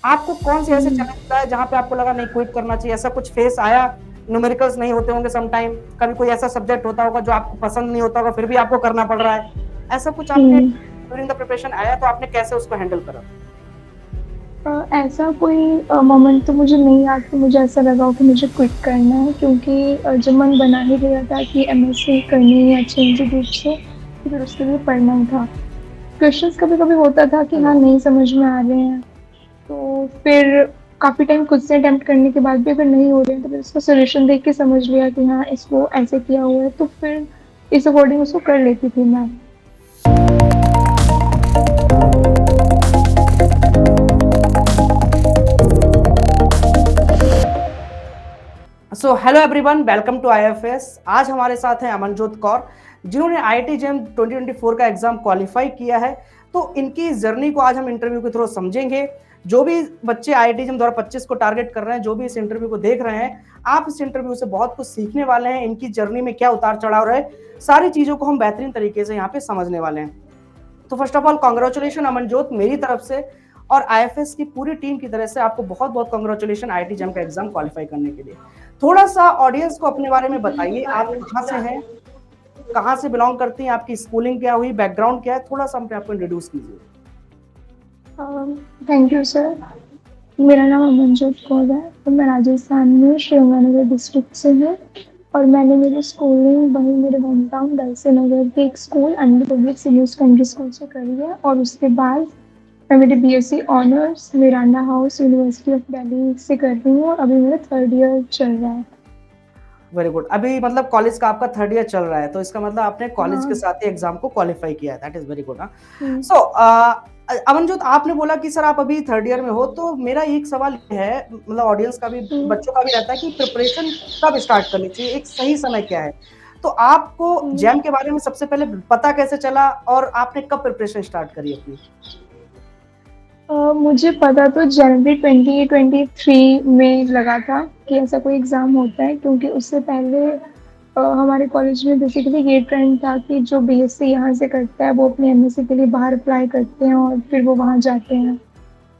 आपको कौन से ऐसे हम्म। चैलेंज आए जहाँ पे आपको लगा नहीं क्विट करना चाहिए, ऐसा कुछ फेस आया? न्यूमेरिकल्स नहीं होते होंगे सम टाइम, कभी कोई ऐसा सब्जेक्ट होता होगा जो आपको पसंद नहीं होता होगा फिर भी आपको करना पड़ रहा है, ऐसा कुछ आपके हम्म। ड्यूरिंग द प्रिपरेशन आया तो आपने कैसे उसको हैंडल करा? ऐसा कोई मोमेंट तो मुझे नहीं याद कि मुझे ऐसा लगा हो कि मुझे क्विट करना है, क्योंकि जब मन बना ही लिया था कि एमएससी करनी है अच्छे इंस्टीट्यूट से, तो फिर उसके लिए पढ़ना ही था। क्वेश्चंस कभी कभी होता था कि हाँ हेलो। नहीं समझ में आ रहे हैं, तो फिर काफी टाइम खुद से अटेम्प्ट करने के बाद भी अगर नहीं हो रहे हैं तो फिर उसका सोल्यूशन देख के समझ लिया कि हाँ इसको ऐसे किया हुआ है, तो फिर इस अकॉर्डिंग उसको कर लेती थी मैं। So hello everyone, welcome to IFS. आज हमारे साथ हैं अमनजोत कौर, जिन्होंने आईआईटी जेम 2024 का एग्जाम क्वालिफाई किया है। तो इनकी जर्नी को आज हम इंटरव्यू के थ्रू समझेंगे। जो भी बच्चे आईआईटी जेम 2025 को टारगेट कर रहे हैं, जो भी इस इंटरव्यू को देख रहे हैं, आप इस इंटरव्यू से बहुत कुछ सीखने वाले हैं। इनकी जर्नी में क्या उतार चढ़ाव रहे, सारी चीजों को हम बेहतरीन तरीके से यहाँ पे समझने वाले हैं। तो first of all congratulation Amanjot मेरी तरफ से, और आईएफएस की पूरी टीम की तरफ से आपको बहुत बहुत कॉन्ग्रेचुलेशन आईआईटी जेम का एग्जाम क्वालिफाई करने के लिए। थोड़ा सा ऑडियंस को अपने बारे में बताइए, आप कहाँ से हैं, कहाँ से बिलोंग करती हैं, आपकी स्कूलिंग क्या हुई, बैकग्राउंड क्या है, थोड़ा सा अपने आपको इंट्रोड्यूस कीजिए। Thank you sir. मेरा नाम अमनजोत कौर है और मैं राजस्थान में श्रीगंगानगर डिस्ट्रिक्ट से हूँ। और मैंने मेरी स्कूलिंग वहीं मेरे होम टाउन दलसे नगर के एक school under public senior secondary school से करी है, और उसके बाद मैं मेरी BSc honours Miranda house university of Delhi से कर रही हूँ, और अभी मेरा थर्ड ईयर चल रहा है। Very good. अभी मतलब कॉलेज का आपका थर्ड ईयर चल रहा है, तो इसका मतलब आपने कॉलेज के हाँ। साथ ही एग्जाम को क्वालिफाई किया है, दैट इज वेरी गुड। हम्म। सो अमनजोत, आपने बोला कि सर आप अभी थर्ड ईयर में हो, तो मेरा एक सवाल है, मतलब ऑडियंस का भी, हम्म। बच्चों का भी रहता है कि प्रिपरेशन कब स्टार्ट करनी चाहिए, एक सही समय क्या है? तो आपको हम्म। जैम के बारे में सबसे पहले पता कैसे चला और आपने कब प्रिपरेशन स्टार्ट करी अपनी? मुझे पता तो जनवरी 2023 में लगा था कि ऐसा कोई एग्ज़ाम होता है, क्योंकि उससे पहले हमारे कॉलेज में बेसिकली ये ट्रेंड था कि जो बीएससी यहाँ से करता है वो अपने एमएससी के लिए बाहर अप्लाई करते हैं और फिर वो वहाँ जाते हैं।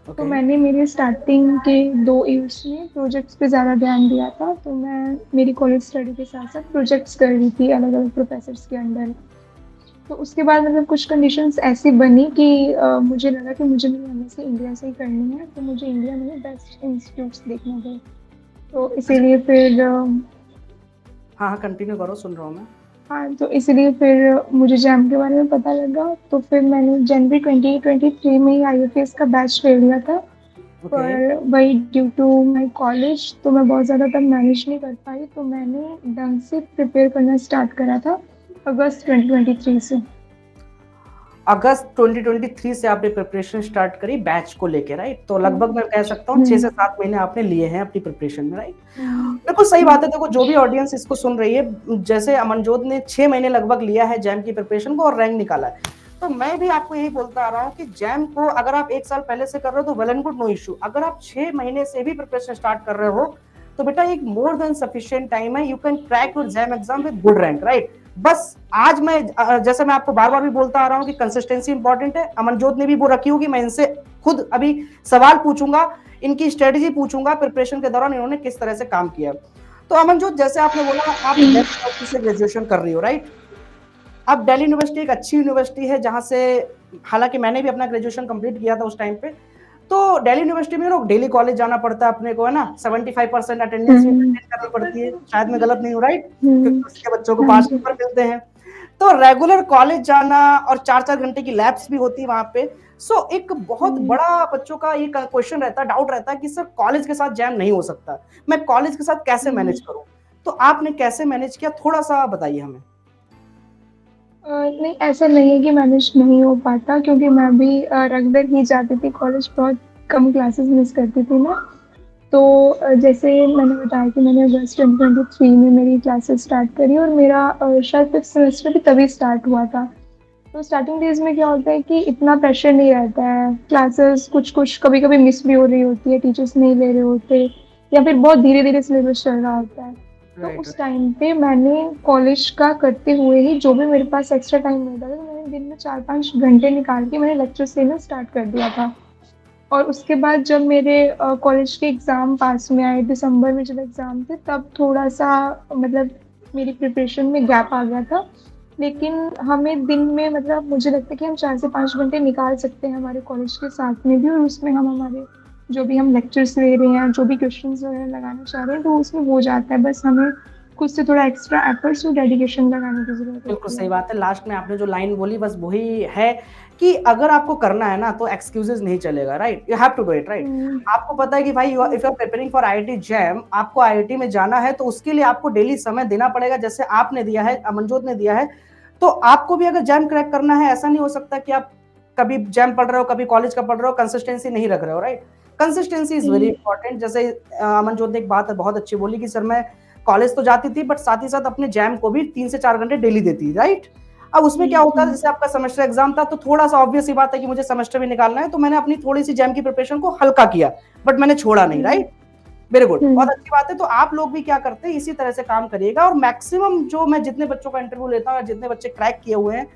तो ओके। मैंने मेरी स्टार्टिंग के 2 ईयर्स में प्रोजेक्ट्स पे ज़्यादा ध्यान दिया था, तो मैं मेरी कॉलेज स्टडी के साथ साथ प्रोजेक्ट्स कर रही थी अलग अलग प्रोफेसर्स के अंडर। तो उसके बाद मतलब कुछ कंडीशंस ऐसी बनी कि मुझे लगा कि मुझे मेरी एमएससी इंडिया से ही करनी है, तो मुझे इंडिया में बेस्ट इंस्टीट्यूट्स देखने थे। तो अच्छा। इसीलिए फिर हाँ हाँ, कंटिन्यू करो, सुन रहा हूँ मैं। हाँ, तो इसीलिए फिर मुझे जैम के बारे में पता लगा, तो फिर मैंने जनवरी 2023 में ही आईएफएस का बैच ले लिया था। ओके। पर वही ड्यू टू माय कॉलेज तो मैं बहुत ज़्यादा तब मैनेज नहीं कर पाई, तो मैंने ढंग से प्रिपेयर करना स्टार्ट करा था अगस्त 2023 से। अगस्त 2023 से आपने प्रिपरेशन स्टार्ट करी बैच को लेके, राइट? तो हम्म। लगभग मैं कह सकता हूँ 6 से 7 महीने आपने लिए हैं अपनी प्रिपरेशन में, राइट? हम्म। बिल्कुल सही हम्म। बात है। देखो, जो भी ऑडियंस इसको सुन रही है, जैसे अमनजोत ने 6 महीने लगभग लिया है जैम की प्रिपरेशन को और रैंक निकाला है, तो मैं भी आपको यही बोलता आ रहा हूँ कि जैम को अगर आप 1 साल पहले से कर रहे हो तो well and good, no issue. अगर आप 6 महीने से भी प्रिपरेशन स्टार्ट कर रहे हो तो बेटा एक मोर देन सफिशिएंट टाइम है, you can crack your jam exam with good rank, right? बस आज मैं जैसे मैं आपको बार बार भी बोलता आ रहा हूँ कि कंसिस्टेंसी इंपॉर्टेंट है। अमनजोत ने भी वो रखी होगी, मैं इनसे खुद अभी सवाल पूछूंगा, इनकी स्ट्रेटेजी पूछूंगा प्रिपरेशन के दौरान इन्होंने किस तरह से काम किया। तो अमनजोत, जैसे आपने बोला आप दिल्ली यूनिवर्सिटी से ग्रेजुएशन कर रही हो, राइट? अब दिल्ली यूनिवर्सिटी एक अच्छी यूनिवर्सिटी है जहां से, हालांकि मैंने भी अपना ग्रेजुएशन कंप्लीट किया था उस टाइम पे। तो दिल्ली यूनिवर्सिटी में लोग डेली कॉलेज जाना पड़ता है अपने को, है ना? 75% अटेंडेंस भी हम्म। मेंटेन करनी पड़ती है, शायद मैं गलत नहीं हूँ, राइट? हम्म। क्योंकि उसके बच्चों को हाँ पास जी। नंबर मिलते हैं। तो रेगुलर कॉलेज जाना और 4 4 घंटे की लैब्स भी होती है वहां पे। सो एक बहुत हम्म। बड़ा बच्चों का ये क्वेश्चन रहता है, डाउट रहता है कि सर कॉलेज के साथ जैम नहीं हो सकता, मैं कॉलेज के साथ कैसे हम्म। मैनेज करूं? तो आपने कैसे मैनेज किया, थोड़ा सा बताइए हमें। नहीं, ऐसा नहीं है कि मैनेज नहीं हो पाता, क्योंकि मैं भी रेगुलर ही जाती थी कॉलेज, बहुत कम क्लासेस मिस करती थी मैं। तो जैसे मैंने बताया कि मैंने अगस्त 2023 में मेरी क्लासेस स्टार्ट करी, और मेरा शायद फिफ्थ सेमेस्टर भी तभी स्टार्ट हुआ था। तो स्टार्टिंग डेज में क्या होता है कि इतना प्रेशर नहीं रहता है, क्लासेस कुछ कुछ कभी कभी मिस भी हो रही होती है, टीचर्स नहीं ले रहे होते, या फिर बहुत धीरे धीरे सिलेबस चल रहा होता है। तो राइट। उस टाइम पे मैंने कॉलेज का करते हुए ही जो भी मेरे पास एक्स्ट्रा टाइम मिलता था, तो मैंने दिन में 4 5 घंटे निकाल के मैंने लेक्चर्स लेना स्टार्ट कर दिया था। और उसके बाद जब मेरे कॉलेज के एग्ज़ाम पास में आए, दिसंबर में जब एग्ज़ाम थे, तब थोड़ा-सा मतलब मेरी प्रिपरेशन में गैप आ गया था। लेकिन हमें दिन में मतलब मुझे लगता है कि हम 4 से 5 घंटे निकाल सकते हैं हमारे कॉलेज के साथ में भी, और उसमें हम हमारे जो भी हम लेक्चर्स ले रहे हैं, जो भी क्वेश्चंस वगैरह लगाना चाह रहे हैं, तो उसमें हो जाता है। बस हमें खुद से थोड़ा एक्स्ट्रा एफर्ट्स और डेडिकेशन लगाने की ज़रूरत बिल्कुल होती सही है। बात है। लास्ट में आपने जो लाइन बोली बस वही है कि अगर आपको करना है ना तो एक्सक्यूजेस नहीं चलेगा, right? You have to do it, right? हुँ, आपको पता है कि भाई you if you are preparing for IIT JAM, आपको आईआईटी में जाना है तो उसके लिए आपको डेली समय देना पड़ेगा, जैसे आपने दिया है, अमनजोत ने दिया है। तो आपको भी अगर जैम क्रैक करना है, ऐसा नहीं हो सकता कि आप कभी जैम पढ़ रहे हो, कभी कॉलेज का पढ़ रहे हो, कंसिस्टेंसी नहीं रख रहे हो, right? Consistency is very hmm, important. जैसे अमनजोत ने एक बात बहुत अच्छी बोली कि सर मैं कॉलेज तो जाती थी बट साथ ही साथ अपने जैम को भी 3 से 4 घंटे डेली देती, राइट? अब उसमें हुँ, क्या होता है, हुँ, जैसे आपका सेमेस्टर एग्जाम था तो थोड़ा सा ऑब्वियस सी बात है कि मुझे सेमेस्टर भी निकालना है, तो मैंने अपनी थोड़ी सी जैम की प्रिपरेशन को हल्का किया, बट मैंने छोड़ा नहीं, हुँ, राइट? वेरी गुड, हुँ, बहुत अच्छी बात है। तो आप लोग भी क्या करते हैं, इसी तरह से काम करिएगा। और मैक्सिमम जो मैं जितने बच्चों का इंटरव्यू लेता हूँ, जितने बच्चे क्रैक किए हुए हैं,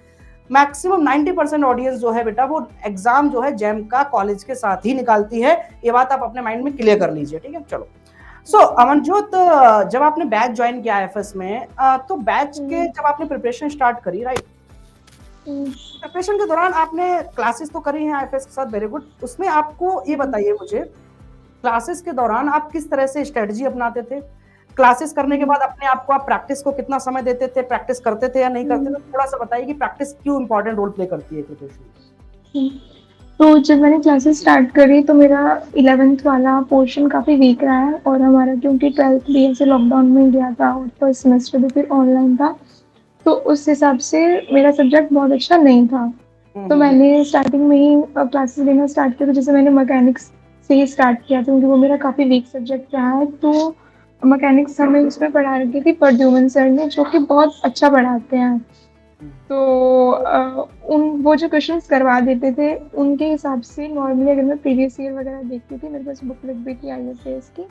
मैक्सिमम 90% ऑडियंस जो है बेटा, वो एग्जाम जो है जैम का कॉलेज के साथ ही निकालती है। ये बात आप अपने माइंड में क्लियर कर लीजिए, ठीक है? चलो। सो अमनजोत, जब आपने बैच ज्वाइन किया एफएस में, तो बैच के हुँ, जब आपने प्रिपरेशन स्टार्ट करी, राइट? हुँ, प्रिपरेशन के दौरान आपने क्लासेस तो करी हैं आईएफएस के साथ, वेरी गुड। उसमें आपको ये हुँ, बताइए मुझे, क्लासेस के दौरान आप किस तरह से स्ट्रेटजी अपनाते थे? क्लासेस करने के हुँ, बाद अपने आप को आप प्रैक्टिस को कितना समय देते थे? प्रैक्टिस करते थे या नहीं करते हुँ, थे? थोड़ा-सा बताइए कि प्रैक्टिस क्यों इंपॉर्टेंट रोल प्ले करती है प्रिपरेशन में? हुँ। तो जब मैंने क्लासेस स्टार्ट करी तो मेरा 11th वाला पोर्शन काफ़ी वीक रहा है, और हमारा क्योंकि 12th भी ऐसे लॉकडाउन में गया था और फर्स्ट सेमेस्टर भी फिर ऑनलाइन था, तो उस हिसाब से मेरा सब्जेक्ट बहुत अच्छा नहीं था। हुँ, तो हुँ, हुँ। मैंने स्टार्टिंग में ही क्लासेस लेना स्टार्ट किया, तो जैसे मैंने मैकेनिक्स से ही स्टार्ट किया था क्योंकि वो मेरा काफ़ी वीक सब्जेक्ट रहा है। तो मैकेनिक्स हमें उसमें पढ़ा रखी थी प्रद्युमन सर ने, जो कि बहुत अच्छा पढ़ाते हैं। हुँ, तो उन वो जो क्वेश्चंस करवा देते थे, उनके हिसाब से नॉर्मली अगर मैं प्रीवियस ईयर वगैरह देखती थी, मेरे पास बुकलेट भी थी आईएफएस की,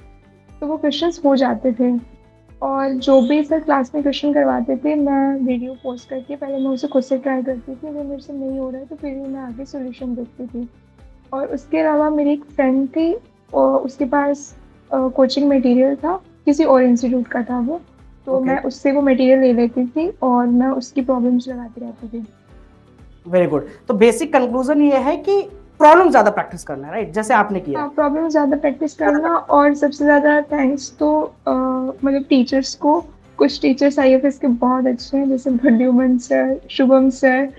तो वो क्वेश्चंस हो जाते थे। और जो भी सर क्लास में क्वेश्चन करवाते थे, मैं वीडियो पोस्ट करके पहले मैं उसे खुद से ट्राई करती थी, अगर मेरे से नहीं हो रहा है तो फिर भी मैं आगे सॉल्यूशन देखती थी। और उसके अलावा मेरी एक फ्रेंड थी, उसके पास कोचिंग मटेरियल था, किसी और इंस्टीट्यूट का था वो, तो ओके, मैं उससे वो मटेरियल ले लेती थी और मैं उसकी प्रॉब्लम्स लगाती रहती थी। Very good. तो बेसिक कंक्लूजन ये है कि प्रॉब्लम ज़्यादा प्रैक्टिस करना है, राइट? जैसे आपने किया हाँ, है। प्रॉब्लम ज़्यादा प्रैक्टिस ज़्यादा करना, प्रैक्टिस। और सबसे ज़्यादा थैंक्स तो मतलब टीचर्स को। कुछ टीचर्स आईएफएस के बहुत अच्छे हैं, जैसे प्रद्युमन सर, शुभम सर,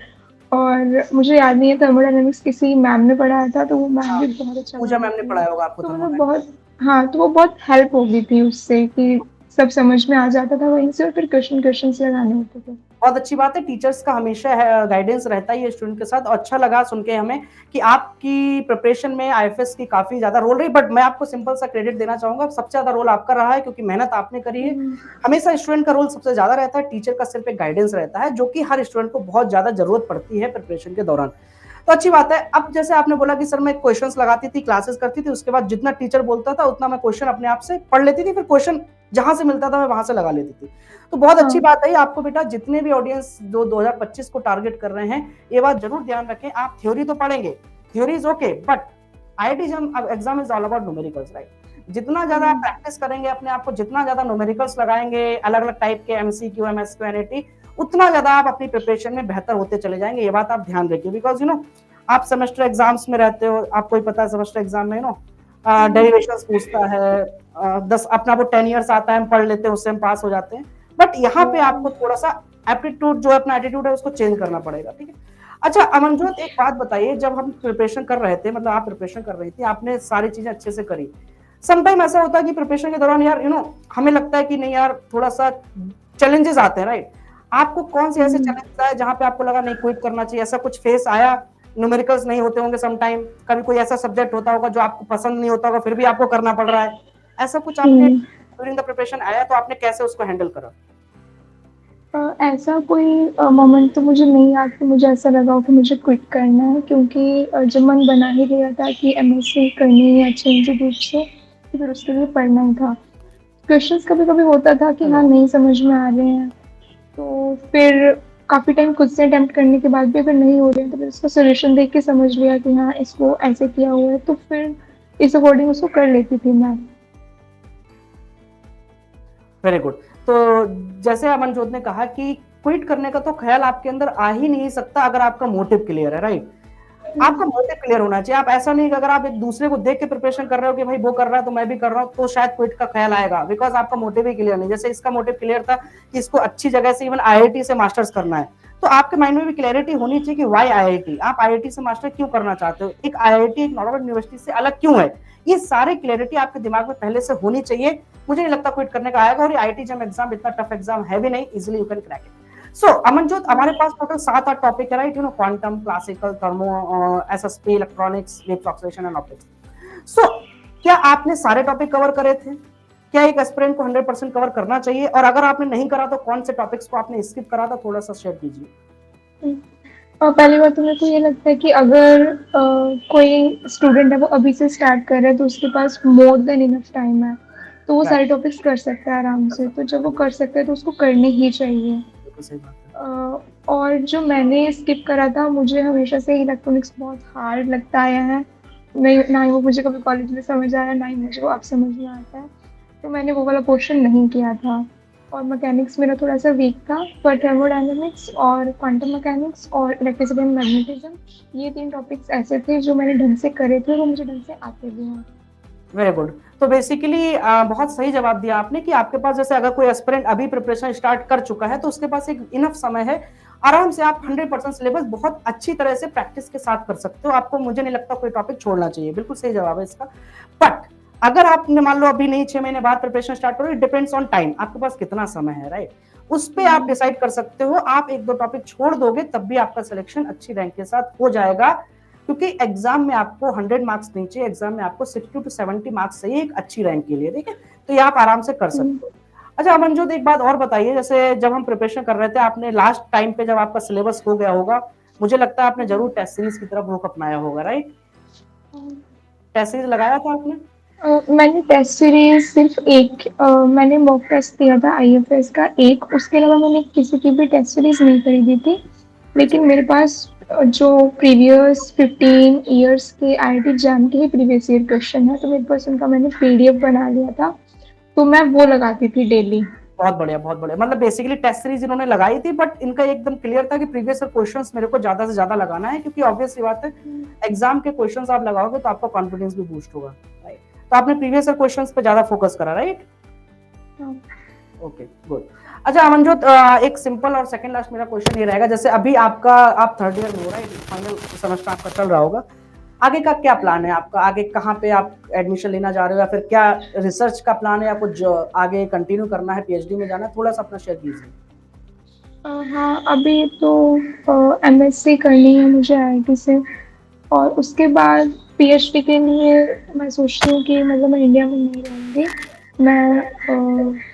और मुझे याद नहीं है थर्मोडायनामिक्स किसी मैम ने पढ़ाया था, तो वो मैम हाँ, भी बहुत अच्छा पूजा मैम ने पढ़ाती हैं। पढ़ाया होगा आपको तो मतलब थर्मोडायनामिक्स। बहुत, हाँ, तो वो बहुत हेल्प हो गई थी उससे कि सब समझ में आ जाता था वहीं से, और फिर क्वेश्चंस लगाने होते थे। बहुत अच्छी बात है, टीचर्स का हमेशा गाइडेंस रहता ही है स्टूडेंट के साथ। और अच्छा लगा सुन के हमें कि आपकी प्रिपरेशन में आईएफएस की काफी ज्यादा रोल रही, बट मैं आपको सिंपल सा क्रेडिट देना चाहूंगा, सबसे ज्यादा रोल आपका रहा है क्योंकि मेहनत आपने करी है। हुँ, हमेशा स्टूडेंट का रोल सबसे ज्यादा रहता है, टीचर का सिर्फ एक गाइडेंस रहता है, जो कि हर स्टूडेंट को बहुत ज्यादा जरूरत पड़ती है प्रिपरेशन के दौरान। तो अच्छी बात है। अब जैसे आपने बोला कि सर मैं क्वेश्चंस लगाती थी, क्लासेस करती थी, उसके बाद जितना टीचर बोलता था उतना मैं क्वेश्चन अपने आप से पढ़ लेती थी, फिर क्वेश्चन जहां से मिलता था मैं वहां से लगा लेती थी। तो बहुत अच्छी हाँ, बात है आपको बेटा। जितने भी ऑडियंस जो 2025 को टारगेट कर रहे हैं, ये बात जरूर ध्यान रखें, आप थ्योरी तो पढ़ेंगे, theory is okay, but IIT exam is all about numericals, right? जितना ज्यादा आप हुँ, प्रैक्टिस करेंगे अपने आप को, जितना ज्यादा न्यूमेरिकल्स लगाएंगे, अलग अलग टाइप के एमसीक्यू, एमएसक्यू, एनएटी, उतना ज्यादा आप अपनी प्रिपरेशन में बेहतर होते चले जाएंगे। ये बात आप ध्यान रखिए, बिकॉज आप सेमेस्टर एग्जाम्स में रहते हो, आपको ही पता है सेमेस्टर एग्जाम में हुँ, डेरिवेशंस पूछता है, 10 अपना वो 10 ईयर्स आता है, हम पढ़ लेते हैं, उससे हम पास हो जाते हैं। बट यहाँ पे आपको थोड़ा सा एप्टीट्यूड जो है, अपना एटीट्यूड है, उसको चेंज करना पड़ेगा, ठीक है? अच्छा अमनजोत, एक बात बताइए, जब हम प्रिपरेशन कर रहे थे, मतलब आप प्रिपरेशन कर रही थी, आपने सारी चीजें अच्छे से करी, समटाइम ऐसा होता है कि प्रिपरेशन के दौरान यार हमें लगता है कि नहीं यार, थोड़ा सा चैलेंजेस आते हैं, राइट? आपको कौन से ऐसे हुँ। चैलेंजेस आए जहां पे आपको लगा नहीं क्विट करना चाहिए, ऐसा कुछ फेस आया? न्यूमेरिकल्स नहीं होते होंगे समटाइम, कभी कोई ऐसा सब्जेक्ट होता होगा जो आपको पसंद नहीं होता होगा, फिर भी आपको करना पड़ रहा है, ऐसा कुछ आपने हुँ। ड्यूरिंग द प्रिपरेशन आया, तो आपने कैसे उसको हैंडल करा? ऐसा कोई मोमेंट तो मुझे नहीं याद कि मुझे ऐसा लगा हो कि मुझे क्विट करना है, क्योंकि जब मन बना ही लिया था कि एमएससी करनी है अच्छे इंस्टीट्यूट से, तो फिर उसके लिए पढ़ना ही था। क्वेश्चंस कभी-कभी होता था कि हाँ, हेलो। नहीं समझ में आ रहे हैं, तो फिर काफ़ी टाइम खुद से अटेम्प्ट करने के बाद भी अगर नहीं हो रहे हैं, तो फिर उसका सॉल्यूशन देख के समझ लिया कि हाँ, इसको ऐसे किया हुआ है, तो फिर इस अकॉर्डिंग उसको कर लेती थी मैं। Very good. तो जैसे अमनजोत ने कहा कि क्विट करने का तो ख्याल आपके अंदर आ ही नहीं सकता अगर आपका मोटिव क्लियर है, राइट? आपका मोटिव क्लियर होना चाहिए। आप ऐसा नहीं कि अगर आप एक दूसरे को देख के प्रिपरेशन कर रहे हो कि भाई वो कर रहा है तो मैं भी कर रहा हूँ, तो शायद क्विट का ख्याल आएगा, बिकॉज आपका मोटिव ही क्लियर नहीं। जैसे इसका मोटिव क्लियर था कि इसको अच्छी जगह से इवन आईआईटी से मास्टर्स करना है, तो आपके माइंड में भी क्लैरिटी होनी चाहिए कि वाई आईआईटी, आप आईआईटी से मास्टर क्यों करना चाहते हो, एक आईआईटी एक नॉर्मल यूनिवर्सिटी से अलग क्यों है। ये सारी क्लैरिटी आपके दिमाग में पहले से होनी चाहिए। मुझे नहीं लगता क्विट करने का आएगा, और ये आईआईटी जैम एग्जाम इतना टफ एग्जाम है भी नहीं, easily you can crack it. So Amanjot, हमारे पास टोटल 7-8 टॉपिक है, right? Quantum, classical, thermo, SSP, electronics, wave oxidation and optics. So क्या आपने सारे टॉपिक कवर करे थे? क्या एक एस्पिरेंट को 100% कवर करना चाहिए? और अगर आपने नहीं करा तो कौन से टॉपिक्स को आपने स्किप करा था, थोड़ा सा शेयर कीजिए। और पहली बात तो मेरे को ये लगता है कि अगर कोई स्टूडेंट है वो अभी से स्टार्ट कर रहा है, तो उसके पास मोर देन इनफ टाइम है, तो वो सारे टॉपिक्स कर सकता है आराम से। तो जब वो कर सकता है तो उसको करने ही चाहिए। और जो मैंने स्किप करा था, मुझे हमेशा से इलेक्ट्रॉनिक्स बहुत हार्ड लगता आया है। नहीं, ना ही वो मुझे कभी कॉलेज में समझ आया, ना ही मुझे वो अब समझ में आता है, तो मैंने वो वाला पोर्शन नहीं किया था। और मैकेनिक्स मेरा थोड़ा सा वीक था, पर थर्मोडायनेमिक्स और क्वांटम मैकेनिक्स और इलेक्ट्रिसिटी एंड मैग्नेटिज्म, ये 3 टॉपिक्स ऐसे थे जो मैंने ढंग से करे थे, वो मुझे ढंग से आते भी हैं। Very good. तो बेसिकली बहुत सही जवाब दिया आपने कि आपके पास, जैसे अगर कोई एस्पिरेंट अभी प्रिपरेशन स्टार्ट कर चुका है तो उसके पास एक इनफ समय है, आराम से आप 100% सिलेबस बहुत अच्छी तरह से प्रैक्टिस के साथ कर सकते हो। आपको, मुझे नहीं लगता कोई टॉपिक छोड़ना चाहिए। बिल्कुल सही जवाब है इसका। बट अगर आपने मान लो अभी नहीं, 6 महीने बाद प्रिपरेशन स्टार्ट करो, इट डिपेंड्स ऑन टाइम, आपके पास कितना समय है, राइट? उस पे आप डिसाइड कर सकते हो। आप 1-2 टॉपिक छोड़ दोगे तब भी आपका सिलेक्शन अच्छी रैंक के साथ हो जाएगा, क्योंकि एग्जाम में आपको 100 मार्क्स नहीं चाहिए, एग्जाम में आपको 60 to 70 मार्क्स चाहिए एक अच्छी रैंक के लिए, ठीक है? तो ये आप आराम से कर सकते हो। अच्छा अमनजोत, एक बात और बताइए, जैसे जब हम प्रिपरेशन कर रहे थे, आपने लास्ट टाइम पे जब आपका सिलेबस हो गया होगा, मुझे लगता है आपने जरूर टेस्ट सीरीज की तरफ रुख अपनाया होगा, राइट? टेस्ट सीरीज लगाया था आपने? मैंने टेस्ट सीरीज सिर्फ एक, मैंने मॉक टेस्ट दिया था आईएफएस का एक, उसके अलावा मैंने किसी की भी टेस्ट सीरीज नहीं खरीदी थी। लेकिन मेरे पास जो प्रीवियस 15 ईयर्स के आईआईटी जैम के ही प्रीवियस ईयर क्वेश्चन है, तो मेरे पास उनका मैंने पीडीएफ बना लिया था, तो मैं वो लगाती थी डेली। बहुत बढ़िया, बहुत बढ़िया। मतलब बेसिकली टेस्ट सीरीज इन्होंने लगाई थी, बट इनका एकदम क्लियर था कि प्रीवियस ईयर क्वेश्चंस मेरे को ज्यादा से ज्यादा लगाना है, क्योंकि ऑब्वियस सी बात है, एग्जाम के क्वेश्चंस आप लगाओगे तो आपका कॉन्फिडेंस भी बूस्ट होगा, राइट? तो आपने प्रीवियस ईयर क्वेश्चंस पे ज्यादा फोकस करा, राइट? Okay, good. अच्छा अमनजोत, एक सिंपल और सेकंड लास्ट मेरा क्वेश्चन ये रहेगा, जैसे अभी आपका, आप 3rd ईयर में हो, राइट? फाइनल सेमेस्टर आपका चल रहा होगा, आगे का क्या प्लान है आपका? आगे कहाँ पे आप एडमिशन लेना जा रहे हो, या फिर क्या रिसर्च का प्लान है, या कुछ आगे कंटिन्यू करना है, पीएचडी में जाना है? थोड़ा सा अपना शेयर कीजिए। हाँ, अभी तो एमएससी करनी है मुझे आईआईटी से, और उसके बाद पीएचडी के लिए मैं सोचती हूँ कि मतलब मैं इंडिया में नहीं रहूँगी। मैं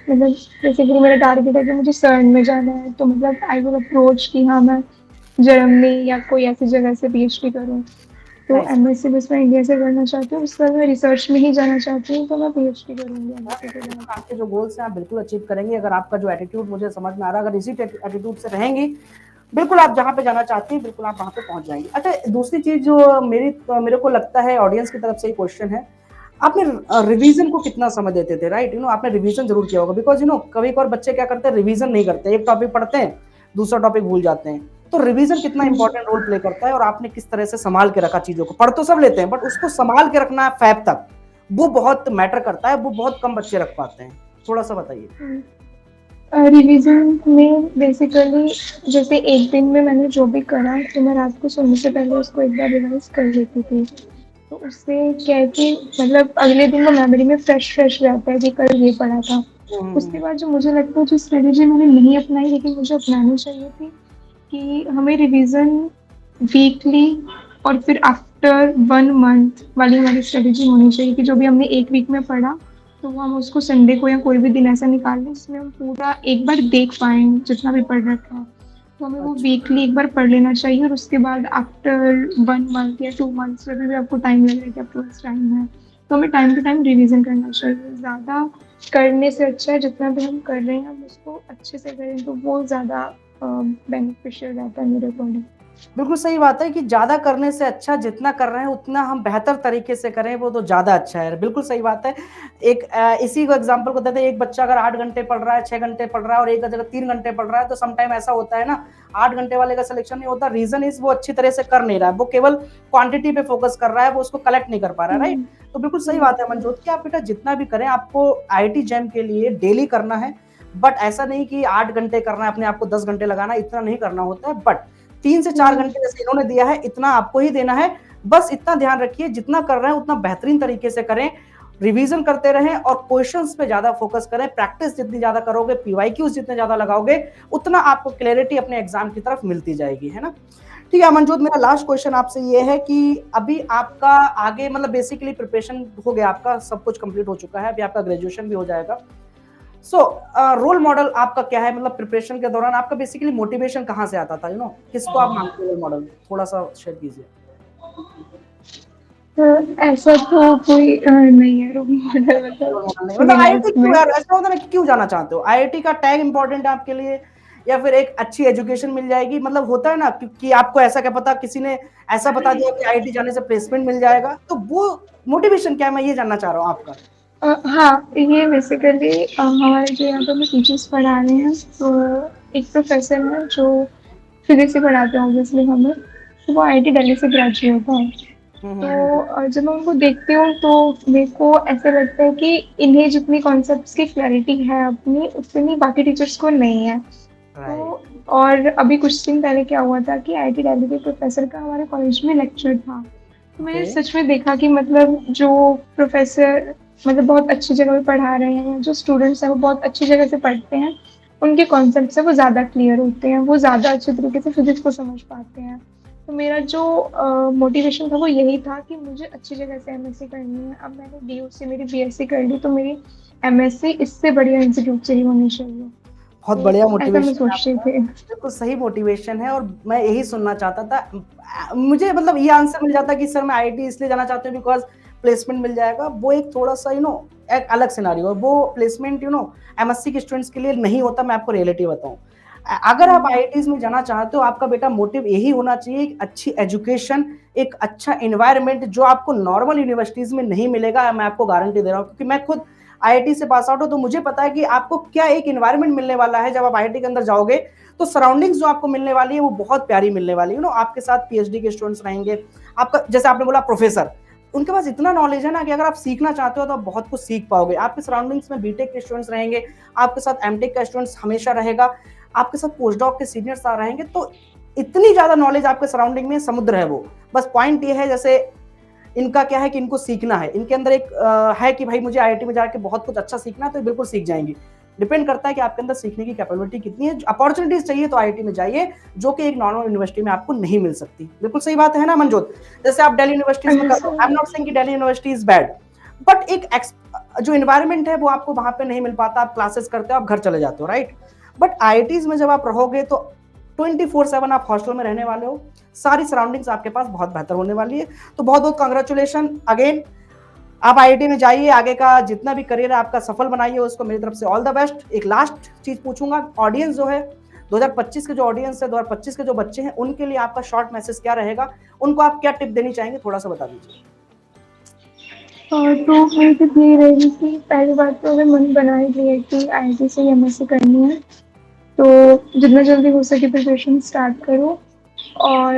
मतलब बेसिकली मेरा टारगेट है कि मुझे सर्न में जाना है, तो मतलब आई विल अप्रोच कि हाँ, मैं जर्मनी या कोई ऐसी जगह से पीएचडी करूँ। तो एमएससी बस मैं इंडिया से करना चाहती हूँ, उसके बाद मैं रिसर्च में ही जाना चाहती हूँ, तो मैं पीएचडी करूँगी एमएससी के बाद। आपके जो गोल्स हैं आप बिल्कुल अचीव करेंगे, अगर आपका जो एटीट्यूड मुझे समझ में आ रहा है, अगर इसी एटीट्यूड से रहेंगी, बिल्कुल आप जहाँ पे जाना चाहती हैं, बिल्कुल आप वहाँ पे पहुंच जाएंगे। अच्छा, दूसरी चीज जो मेरे को लगता है ऑडियंस की तरफ से ही क्वेश्चन है, आपने रिवीजन को कितना समय देते थे, राइट? आपने रिवीजन जरूर किया होगा, बिकॉज कभी कभार बच्चे क्या करते हैं, रिवीजन नहीं करते, एक टॉपिक पढ़ते हैं, दूसरा टॉपिक भूल जाते हैं। तो रिवीजन कितना इंपॉर्टेंट रोल प्ले करता है, और आपने किस तरह से संभाल के रखा चीजों को? पढ़ तो सब लेते हैं, बट उसको संभाल के रखना है फैब तक, वो बहुत मैटर करता है, वो बहुत कम बच्चे रख पाते हैं। थोड़ा सा बताइए। रिवीजन में बेसिकली जैसे एक दिन में मैंने जो भी करा, तो मैं रात को सोने से पहले उसको एक बार रिवाइज कर लेती थी। तो उससे क्या है कि मतलब अगले दिन वो मेमोरी में फ्रेश रहता है कि कल ये पढ़ा था। उसके बाद जो मुझे लगता है, जो स्ट्रेटेजी मैंने नहीं अपनाई लेकिन मुझे अपनानी चाहिए थी, कि हमें रिवीजन वीकली और फिर आफ्टर 1 मंथ वाली हमारी स्ट्रेटेजी होनी चाहिए, कि जो भी हमने एक वीक में पढ़ा, तो वो हम उसको संडे को या कोई भी दिन ऐसा निकाल लें जिसमें हम पूरा एक बार देख पाएँ जितना भी पढ़ रखा है। तो हमें वो वीकली एक बार पढ़ लेना चाहिए, और उसके बाद आफ्टर 1 मंथ या 2 मंथ्स, जब भी आपको टाइम लग रहा है कि आपके पास टाइम है, तो हमें टाइम टू टाइम रिवीजन करना चाहिए। ज़्यादा करने से अच्छा है जितना भी हम कर रहे हैं, हम उसको अच्छे से करें, तो वो ज़्यादा बेनिफिशियल रहता है मेरे अकॉर्डिंग। बिल्कुल सही बात है कि ज़्यादा करने से अच्छा जितना कर रहे हैं उतना हम बेहतर तरीके से करें वो तो ज़्यादा अच्छा है। बिल्कुल सही बात है। एक इसी को एग्ज़ाम्पल को देते हैं, एक बच्चा अगर 8 घंटे पढ़ रहा है, 6 घंटे पढ़ रहा है और एक अगर 3 घंटे पढ़ रहा है तो सम टाइम ऐसा होता है ना, 8 घंटे वाले का सिलेक्शन नहीं होता। रीज़न इज़ वो अच्छी तरह से कर नहीं रहा है। वो केवल क्वांटिटी पे फ़ोकस कर रहा है, वो उसको कलेक्ट नहीं कर पा रहा है, राइट? हुँ, तो बिल्कुल सही हुँ, बात है मनजोत कि आप बेटा जितना भी करें आपको आईआईटी जैम के लिए डेली करना है। बट ऐसा नहीं कि 8 घंटे करना है, अपने आप को 10 घंटे लगाना है, इतना नहीं करना होता है। बट 3 से 4 हुँ, घंटे जैसे इन्होंने दिया है, इतना आपको ही देना है। बस इतना ध्यान रखिए, जितना कर रहे हैं उतना बेहतरीन तरीके से करें, रिवीजन करते रहें और क्वेश्चंस पे ज़्यादा फोकस करें। प्रैक्टिस जितनी ज़्यादा करोगे, पीवाईक्यूज़ जितने ज़्यादा लगाओगे, उतना आपको क्लैरिटी अपने एग्जाम की तरफ मिलती जाएगी, है ना? ठीक है अमनजोत, मेरा लास्ट क्वेश्चन आपसे ये है कि अभी आपका आगे मतलब बेसिकली प्रिपरेशन हो गया, आपका सब कुछ कंप्लीट हो चुका है, अभी आपका ग्रेजुएशन भी हो जाएगा। सो रोल मॉडल आपका क्या है? मतलब प्रिपरेशन के दौरान आपका बेसिकली मोटिवेशन कहाँ से आता था? किसको आप मानते हो रोल मॉडल? थोड़ा सा शेयर कीजिए। तो ऐसा तो कोई नहीं है रोल मॉडल मतलब रोल मॉडल नहीं मेरी मतलब आईआईटी लाइफ क्यों में। यार? ऐसा होता है ना कि क्यों जाना चाहते हो? आईआईटी का टैग इंपॉर्टेंट है आपके लिए या फिर एक अच्छी एजुकेशन मिल जाएगी? मतलब होता है ना कि आपको ऐसा क्या पता, किसी ने ऐसा बता दिया कि आईआईटी जाने से प्लेसमेंट मिल जाएगा, तो वो मोटिवेशन क्या है? मैं ये जानना चाह रहा हूँ आपका। हाँ, ये बेसिकली हमारे जो यहाँ पे हमें टीचर्स पढ़ा रहे हैं, तो एक प्रोफ़ेसर है जो फिज़िक्स ही पढ़ाते हैं ऑब्वियसली हमें, तो वो आईआईटी दिल्ली से ग्रेजुएट हैं। हुँ, हुँ, हुँ, तो हुँ। जब मैं उनको देखती हूँ तो मेरे को ऐसा लगता है कि इन्हें जितनी कॉन्सेप्ट्स की क्लैरिटी है अपनी, उतनी बाकी टीचर्स को नहीं है। राइट, तो और अभी कुछ दिन पहले क्या हुआ था कि आईआईटी दिल्ली के प्रोफ़ेसर का हमारे कॉलेज में लेक्चर था। तो मैंने ओके। सच में देखा कि मतलब जो प्रोफ़ेसर मतलब बहुत अच्छी जगह पे पढ़ा रहे हैं, जो स्टूडेंट्स हैं वो बहुत अच्छी जगह से पढ़ते हैं, उनके कॉन्सेप्ट्स हैं वो ज़्यादा क्लियर होते हैं, वो ज़्यादा अच्छे तरीके से फिज़िक्स को समझ पाते हैं। तो मेरा जो मोटिवेशन था वो यही था कि मुझे अच्छी जगह से एमएससी करनी है। अब मैंने डीयू से मेरी बीएससी कर ली, तो मेरी एमएससी इससे बढ़िया इंस्टीट्यूट से ही होनी चाहिए। बहुत तो बढ़िया ऐसा मैं मोटिवेशन है सोच रही आपका। थी। बिल्कुल सही मोटिवेशन है और मैं यही सुनना चाहता था। मुझे मतलब ये आंसर मिल जाता कि सर मैं आईआईटी इसलिए जाना चाहती हूँ बिकॉज़ प्लेसमेंट मिल जाएगा। वो एक थोड़ा-सा एक अलग सिनेरियो है। वो प्लेसमेंट एमएससी के स्टूडेंट्स के लिए नहीं होता, मैं आपको रियलिटी बताऊँ। अगर आप हुँ, आईआईटीज़ में जाना चाहते हो, आपका बेटा मोटिव यही होना चाहिए, एक अच्छी एजुकेशन, एक अच्छा एनवायरनमेंट जो आपको नॉर्मल यूनिवर्सिटीज़ में नहीं मिलेगा, मैं आपको गारंटी दे रहा हूँ क्योंकि मैं खुद आईआईटी से पास आउट हूँ, तो मुझे पता है कि आपको क्या एक एनवायरनमेंट मिलने वाला है जब आप आईआईटी के अंदर जाओगे, तो सराउंडिंग्स जो आपको मिलने वाली है वो बहुत प्यारी मिलने वाली है। आपके साथ पीएचडी के स्टूडेंट्स रहेंगे, आपका जैसे आपने बोला प्रोफेसर, उनके पास इतना नॉलेज है ना कि अगर आप सीखना चाहते हो तो आप बहुत कुछ सीख पाओगे। आपके सराउंडिंग्स में बीटेक के स्टूडेंट्स रहेंगे, आपके साथ एमटेक का स्टूडेंट्स हमेशा रहेगा, आपके साथ पोस्ट डॉक के सीनियर्स रहेंगे, तो इतनी ज्यादा नॉलेज आपके सराउंडिंग में समुद्र है वो। बस पॉइंट ये है जैसे इनका क्या है कि इनको सीखना है, इनके अंदर एक है कि भाई मुझे आईआईटी में जाके बहुत कुछ अच्छा सीखना है, तो बिल्कुल सीख जाएंगी। डिपेंड करता है कि आपके अंदर सीखने की कैपेबिलिटी कितनी है। अपॉर्चुनिटीज चाहिए तो आईआईटी में जाइए, जो कि एक नॉर्मल यूनिवर्सिटी में आपको नहीं मिल सकती। बिल्कुल सही बात है ना मनजोत? जैसे आप दिल्ली यूनिवर्सिटीज में कर रहे हो, आई एम नॉट सेइंग कि Delhi university is bad, but एक जो इन्वायरमेंट है वो आपको वहां पे नहीं मिल पाता। आप क्लासेस करते हो, आप घर चले जाते हो, राइट? बट आईआईटीज में जब आप रहोगे तो 24/7 आप हॉस्टल में रहने वाले हो, सारी सराउंडिंग्स आपके पास बहुत बेहतर होने वाली है। तो बहुत बहुत कांग्रेचुलेशन अगेन, आप आईआईटी में जाइए, आगे का जितना भी करियर है आपका सफल बनाइए उसको, मेरी तरफ से ऑल द बेस्ट। एक लास्ट चीज पूछूंगा, ऑडियंस जो है 2025 के जो ऑडियंस है, 2025 के जो बच्चे हैं, उनके लिए आपका शॉर्ट मैसेज क्या रहेगा? उनको आप क्या टिप देनी चाहेंगे, थोड़ा सा बता दीजिए। तो मेरी टिप यही रहेगी कि पहली बात तो अगर मन बना ही लिया है कि आईआईटी से ही एमएससी करनी है, तो जितना जल्दी हो सके प्रिपरेशन स्टार्ट करो और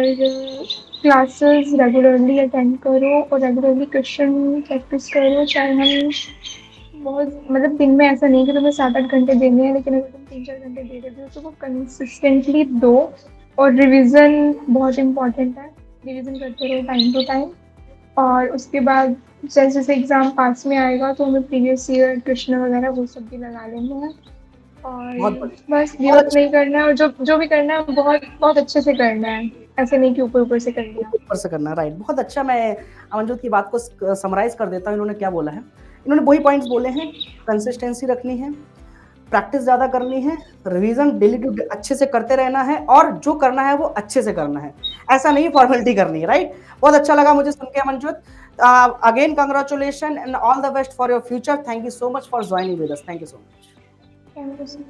क्लासेस रेगुलरली अटेंड करो और रेगुलरली क्वेश्चन प्रैक्टिस करो। चाहे हम बहुत मतलब दिन में ऐसा नहीं कि तुम्हें 7-8 घंटे देने हैं, लेकिन अगर तुम 3-4 घंटे दे रहे हो तो वो कंसिस्टेंटली दो। और रिवीजन बहुत इम्पोर्टेंट है, रिवीजन करते रहो टाइम टू टाइम। और उसके बाद जैसे जैसे एग्ज़ाम पास में आएगा तो हमें प्रीवियस ईयर क्वेश्चन वगैरह वो सब भी लगा लेने हैं। बहुत और बढ़िया, बस गिव बहुत अप अच्छा। नहीं करना है और जो जो भी करना है बहुत बहुत अच्छे से करना है। ऐसे नहीं कि ऊपर-ऊपर से कर लिया। ऊपर से करना, राइट? बहुत अच्छा। मैं अमनजोत की बात को समराइज कर देता हूँ, इन्होंने क्या बोला है। इन्होंने वही पॉइंट्स बोले हैं, कंसिस्टेंसी रखनी है, प्रैक्टिस ज़्यादा करनी है, रिवीजन डेली टू डे अच्छे से करते रहना है और जो करना है वो अच्छे से करना है। ऐसा नहीं फॉर्मेलिटी करनी है, राइट? बहुत अच्छा लगा मुझे सुन के Amanjot. Again congratulation and all the best for your future. Thank you so much for joining with us. Thank you so much. Thank you so much.